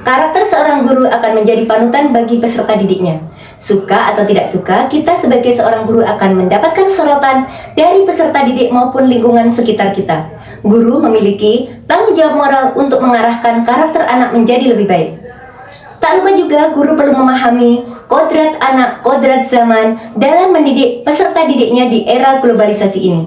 Karakter seorang guru akan menjadi panutan bagi peserta didiknya. Suka atau tidak suka, kita sebagai seorang guru akan mendapatkan sorotan dari peserta didik maupun lingkungan sekitar kita. Guru memiliki tanggung jawab moral untuk mengarahkan karakter anak menjadi lebih baik. Tak lupa juga guru perlu memahami kodrat anak, kodrat zaman dalam mendidik peserta didiknya di era globalisasi ini.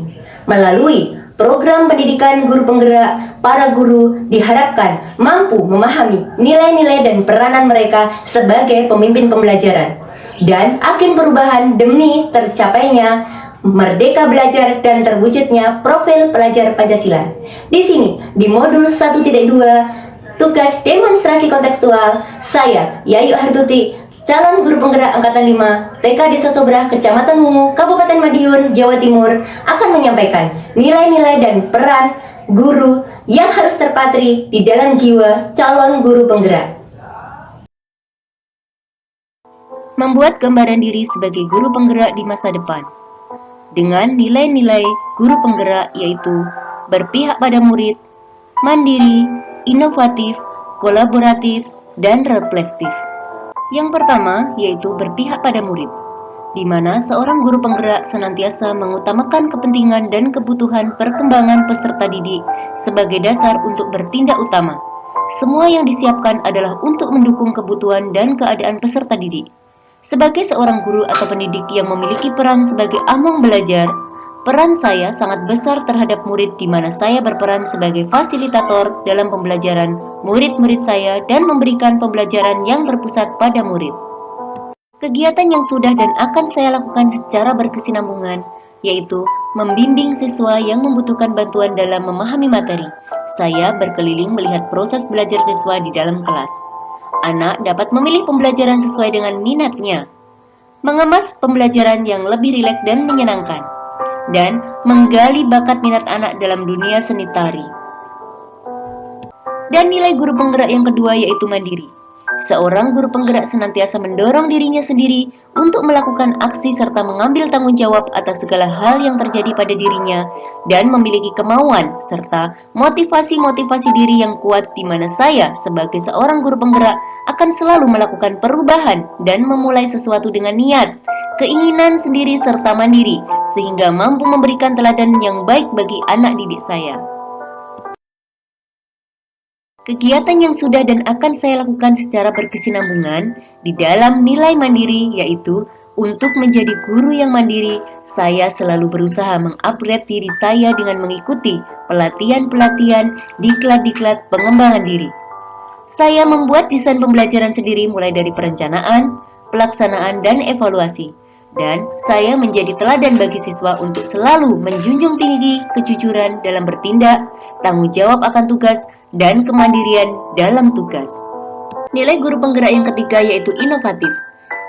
Melalui program pendidikan guru penggerak, para guru diharapkan mampu memahami nilai-nilai dan peranan mereka sebagai pemimpin pembelajaran dan agen perubahan demi tercapainya merdeka belajar dan terwujudnya profil pelajar Pancasila. Di sini, di modul 1.2 tugas demonstrasi kontekstual, saya Yayu Hartuti, calon guru penggerak Angkatan 5 TK Desa Sobrah, Kecamatan Wungu, Kabupaten Madiun, Jawa Timur, akan menyampaikan nilai-nilai dan peran guru yang harus terpatri di dalam jiwa calon guru penggerak. Membuat gambaran diri sebagai guru penggerak di masa depan dengan nilai-nilai guru penggerak, yaitu berpihak pada murid, mandiri, inovatif, kolaboratif, dan reflektif. Yang pertama yaitu berpihak pada murid, di mana seorang guru penggerak senantiasa mengutamakan kepentingan dan kebutuhan perkembangan peserta didik sebagai dasar untuk bertindak utama. Semua yang disiapkan adalah untuk mendukung kebutuhan dan keadaan peserta didik. Sebagai seorang guru atau pendidik yang memiliki peran sebagai among belajar, peran saya sangat besar terhadap murid, di mana saya berperan sebagai fasilitator dalam pembelajaran murid-murid saya dan memberikan pembelajaran yang berpusat pada murid. Kegiatan yang sudah dan akan saya lakukan secara berkesinambungan, yaitu membimbing siswa yang membutuhkan bantuan dalam memahami materi. Saya berkeliling melihat proses belajar siswa di dalam kelas. Anak dapat memilih pembelajaran sesuai dengan minatnya, mengemas pembelajaran yang lebih rileks dan menyenangkan, dan menggali bakat minat anak dalam dunia seni tari. Dan nilai guru penggerak yang kedua yaitu mandiri. Seorang guru penggerak senantiasa mendorong dirinya sendiri untuk melakukan aksi serta mengambil tanggung jawab atas segala hal yang terjadi pada dirinya dan memiliki kemauan serta motivasi diri yang kuat, di mana saya sebagai seorang guru penggerak akan selalu melakukan perubahan dan memulai sesuatu dengan niat, keinginan sendiri serta mandiri, sehingga mampu memberikan teladan yang baik bagi anak didik saya. Kegiatan yang sudah dan akan saya lakukan secara berkesinambungan di dalam nilai mandiri, yaitu untuk menjadi guru yang mandiri, saya selalu berusaha mengupgrade diri saya dengan mengikuti pelatihan-pelatihan diklat-diklat pengembangan diri. Saya membuat desain pembelajaran sendiri mulai dari perencanaan, pelaksanaan, dan evaluasi. Dan saya menjadi teladan bagi siswa untuk selalu menjunjung tinggi kejujuran dalam bertindak, tanggung jawab akan tugas, dan kemandirian dalam tugas. Nilai guru penggerak yang ketiga yaitu inovatif,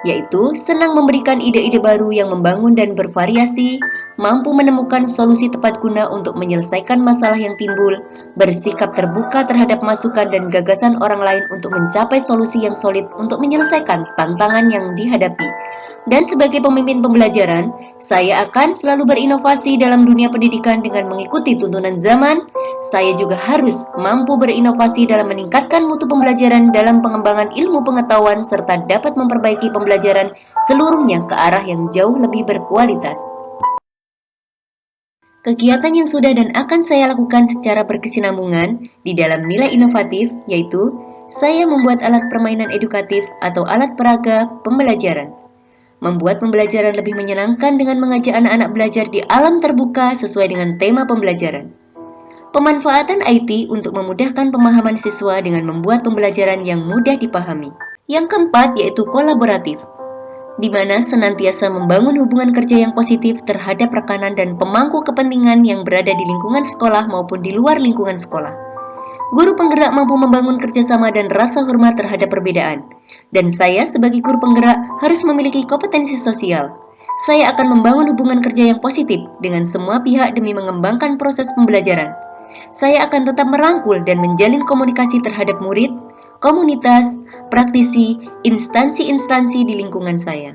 yaitu senang memberikan ide-ide baru yang membangun dan bervariasi, mampu menemukan solusi tepat guna untuk menyelesaikan masalah yang timbul, bersikap terbuka terhadap masukan dan gagasan orang lain untuk mencapai solusi yang solid untuk menyelesaikan tantangan yang dihadapi. Dan sebagai pemimpin pembelajaran, saya akan selalu berinovasi dalam dunia pendidikan dengan mengikuti tuntunan zaman. Saya juga harus mampu berinovasi dalam meningkatkan mutu pembelajaran dalam pengembangan ilmu pengetahuan serta dapat memperbaiki pembelajaran seluruhnya ke arah yang jauh lebih berkualitas. Kegiatan yang sudah dan akan saya lakukan secara berkesinambungan di dalam nilai inovatif, yaitu saya membuat alat permainan edukatif atau alat peraga pembelajaran. Membuat pembelajaran lebih menyenangkan dengan mengajak anak-anak belajar di alam terbuka sesuai dengan tema pembelajaran. Pemanfaatan IT untuk memudahkan pemahaman siswa dengan membuat pembelajaran yang mudah dipahami. Yang keempat yaitu kolaboratif, di mana senantiasa membangun hubungan kerja yang positif terhadap rekanan dan pemangku kepentingan yang berada di lingkungan sekolah maupun di luar lingkungan sekolah. Guru penggerak mampu membangun kerjasama dan rasa hormat terhadap perbedaan. Dan saya sebagai guru penggerak harus memiliki kompetensi sosial. Saya akan membangun hubungan kerja yang positif dengan semua pihak demi mengembangkan proses pembelajaran. Saya akan tetap merangkul dan menjalin komunikasi terhadap murid, komunitas, praktisi, instansi-instansi di lingkungan saya.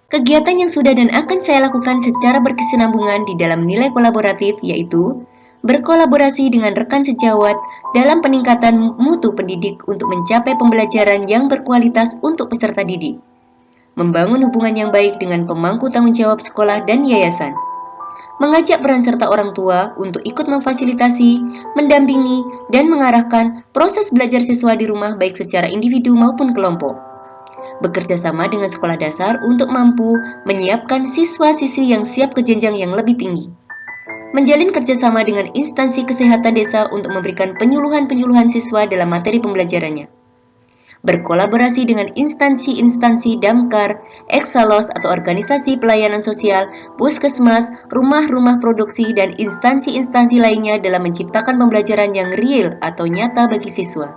Kegiatan yang sudah dan akan saya lakukan secara berkesinambungan di dalam nilai kolaboratif yaitu berkolaborasi dengan rekan sejawat dalam peningkatan mutu pendidik untuk mencapai pembelajaran yang berkualitas untuk peserta didik, membangun hubungan yang baik dengan pemangku tanggung jawab sekolah dan yayasan, mengajak peran serta orang tua untuk ikut memfasilitasi, mendampingi, dan mengarahkan proses belajar siswa di rumah baik secara individu maupun kelompok. Bekerja sama dengan sekolah dasar untuk mampu menyiapkan siswa-siswi yang siap ke jenjang yang lebih tinggi. Menjalin kerjasama dengan instansi kesehatan desa untuk memberikan penyuluhan-penyuluhan siswa dalam materi pembelajarannya. Berkolaborasi dengan instansi-instansi damkar, eksalos atau organisasi pelayanan sosial, puskesmas, rumah-rumah produksi, dan instansi-instansi lainnya dalam menciptakan pembelajaran yang real atau nyata bagi siswa.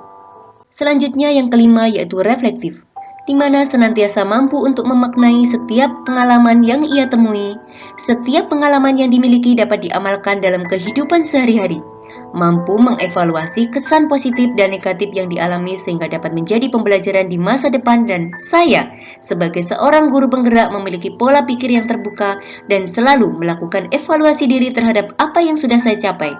Selanjutnya yang kelima yaitu reflektif, di mana senantiasa mampu untuk memaknai setiap pengalaman yang ia temui. Setiap pengalaman yang dimiliki dapat diamalkan dalam kehidupan sehari-hari, mampu mengevaluasi kesan positif dan negatif yang dialami sehingga dapat menjadi pembelajaran di masa depan. Dan saya, sebagai seorang guru penggerak, memiliki pola pikir yang terbuka dan selalu melakukan evaluasi diri terhadap apa yang sudah saya capai,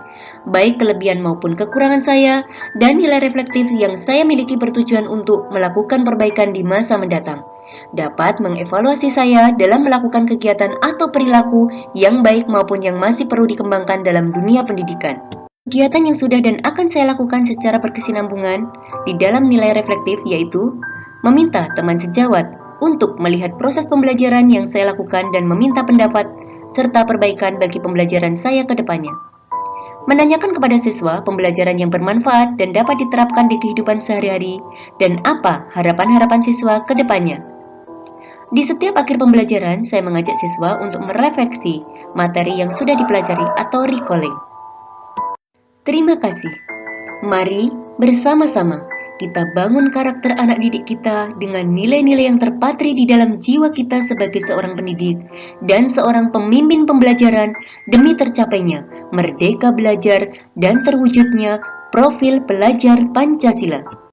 baik kelebihan maupun kekurangan saya, dan nilai reflektif yang saya miliki bertujuan untuk melakukan perbaikan di masa mendatang. Dapat mengevaluasi saya dalam melakukan kegiatan atau perilaku yang baik maupun yang masih perlu dikembangkan dalam dunia pendidikan. Kegiatan yang sudah dan akan saya lakukan secara berkesinambungan di dalam nilai reflektif yaitu meminta teman sejawat untuk melihat proses pembelajaran yang saya lakukan dan meminta pendapat serta perbaikan bagi pembelajaran saya ke depannya. Menanyakan kepada siswa pembelajaran yang bermanfaat dan dapat diterapkan di kehidupan sehari-hari dan apa harapan-harapan siswa ke depannya. Di setiap akhir pembelajaran, saya mengajak siswa untuk merefleksi materi yang sudah dipelajari atau recalling. Terima kasih. Mari bersama-sama kita bangun karakter anak didik kita dengan nilai-nilai yang terpatri di dalam jiwa kita sebagai seorang pendidik dan seorang pemimpin pembelajaran demi tercapainya merdeka belajar dan terwujudnya profil pelajar Pancasila.